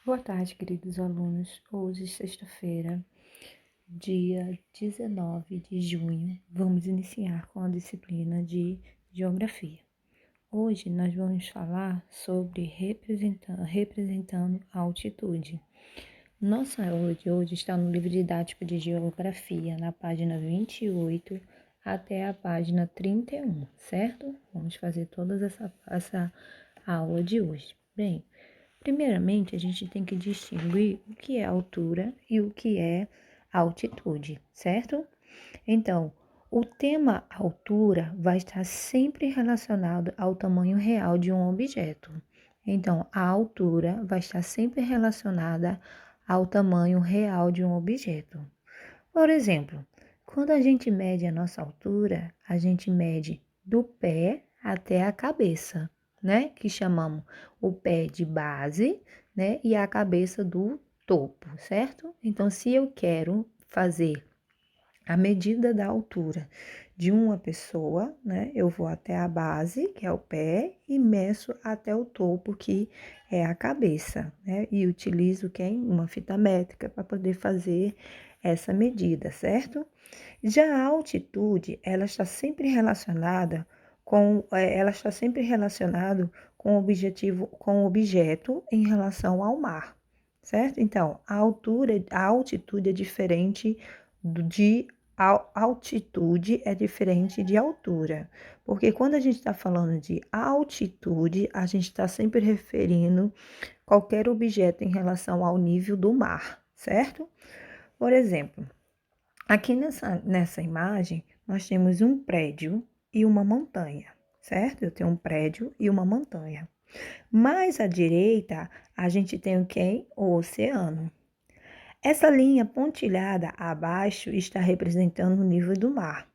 Boa tarde, queridos alunos. Hoje, sexta-feira, dia 19 de junho, vamos iniciar com a disciplina de Geografia. Hoje nós vamos falar sobre representando a altitude. Nossa aula de hoje está no livro didático de Geografia, na página 28 até a página 31, certo? Vamos fazer toda essa aula de hoje. Bem, primeiramente, a gente tem que distinguir o que é altura e o que é altitude, certo? Então, o tema altura vai estar sempre relacionado ao tamanho real de um objeto. Então, a altura vai estar sempre relacionada ao tamanho real de um objeto. Por exemplo, quando a gente mede a nossa altura, a gente mede do pé até a cabeça, né? Que chamamos o pé de base, né? E a cabeça do topo, certo? Então, se eu quero fazer a medida da altura de uma pessoa, né? Eu vou até a base, que é o pé, e meço até o topo, que é a cabeça, né? E utilizo uma fita métrica para poder fazer essa medida, certo? Já a altitude, ela está sempre relacionada ela está sempre relacionado com o objetivo, com o objeto em relação ao mar, certo? Então, a altitude é diferente de altitude é diferente de altura, porque quando a gente está falando de altitude, a gente está sempre referindo qualquer objeto em relação ao nível do mar, certo? Por exemplo, aqui nessa imagem, nós temos um prédio e uma montanha, certo? Eu tenho um prédio e uma montanha. Mais à direita, a gente tem o quem? O oceano. Essa linha pontilhada abaixo está representando o nível do mar.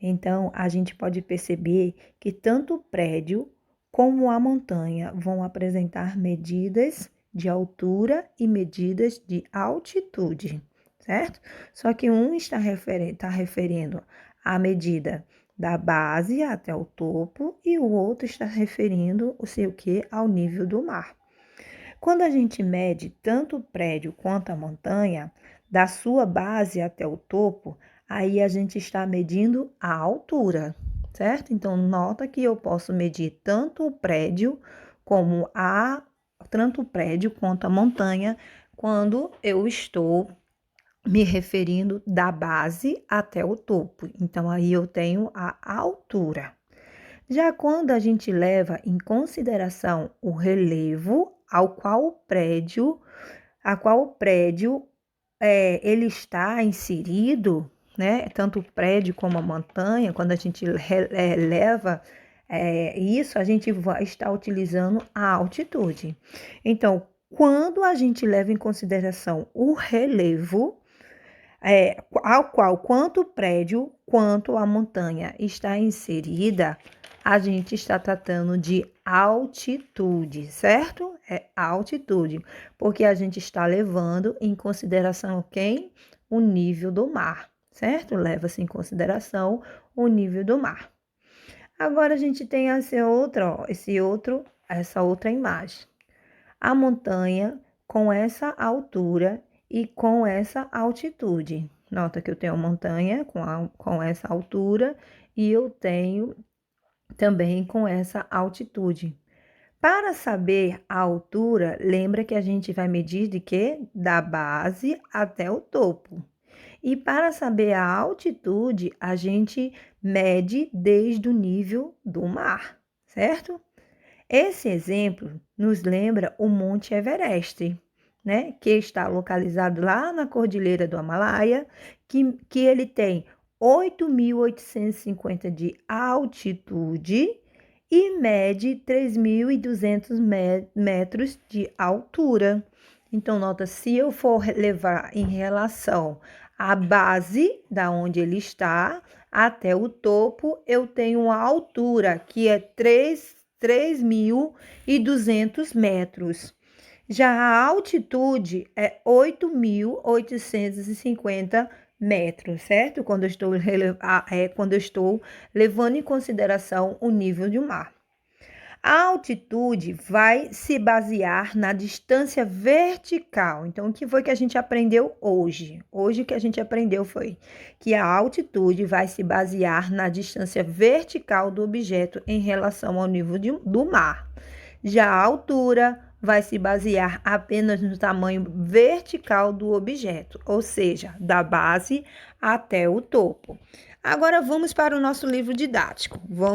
Então, a gente pode perceber que tanto o prédio como a montanha vão apresentar medidas de altura e medidas de altitude, certo? Só que um está referindo à medida da base até o topo e o outro está referindo o seu que ao nível do mar. Quando a gente mede tanto o prédio quanto a montanha, da sua base até o topo, aí a gente está medindo a altura, certo? Então, nota que eu posso medir tanto o prédio tanto o prédio quanto a montanha quando eu estou me referindo da base até o topo. Então, aí eu tenho a altura. Já quando a gente leva em consideração o relevo a qual o prédio ele está inserido, né? Tanto o prédio como a montanha, quando a gente leva isso, a gente vai estar utilizando a altitude. Então, quando a gente leva em consideração o relevo, ao qual quanto o prédio quanto a montanha está inserida, a gente está tratando de altitude, certo? É altitude, porque a gente está levando em consideração quem? O nível do mar, certo? Leva-se em consideração o nível do mar. Agora a gente tem essa outra imagem. A montanha com essa altura e com essa altitude. Nota que eu tenho a montanha com essa altura e eu tenho também com essa altitude. Para saber a altura, lembra que a gente vai medir de quê? Da base até o topo. E para saber a altitude, a gente mede desde o nível do mar, certo? Esse exemplo nos lembra o Monte Everest, né? Que está localizado lá na Cordilheira do Himalaia, que ele tem 8.850 de altitude e mede 3.200 metros de altura. Então, nota, se eu for levar em relação a base da onde ele está até o topo, eu tenho uma altura que é 3.200 metros. Já a altitude é 8.850 metros, certo? Quando eu estou levando em consideração o nível do mar. A altitude vai se basear na distância vertical. Então, o que foi que a gente aprendeu hoje? Hoje o que a gente aprendeu foi que a altitude vai se basear na distância vertical do objeto em relação ao nível do mar. Já a altura vai se basear apenas no tamanho vertical do objeto, ou seja, da base até o topo. Agora vamos para o nosso livro didático.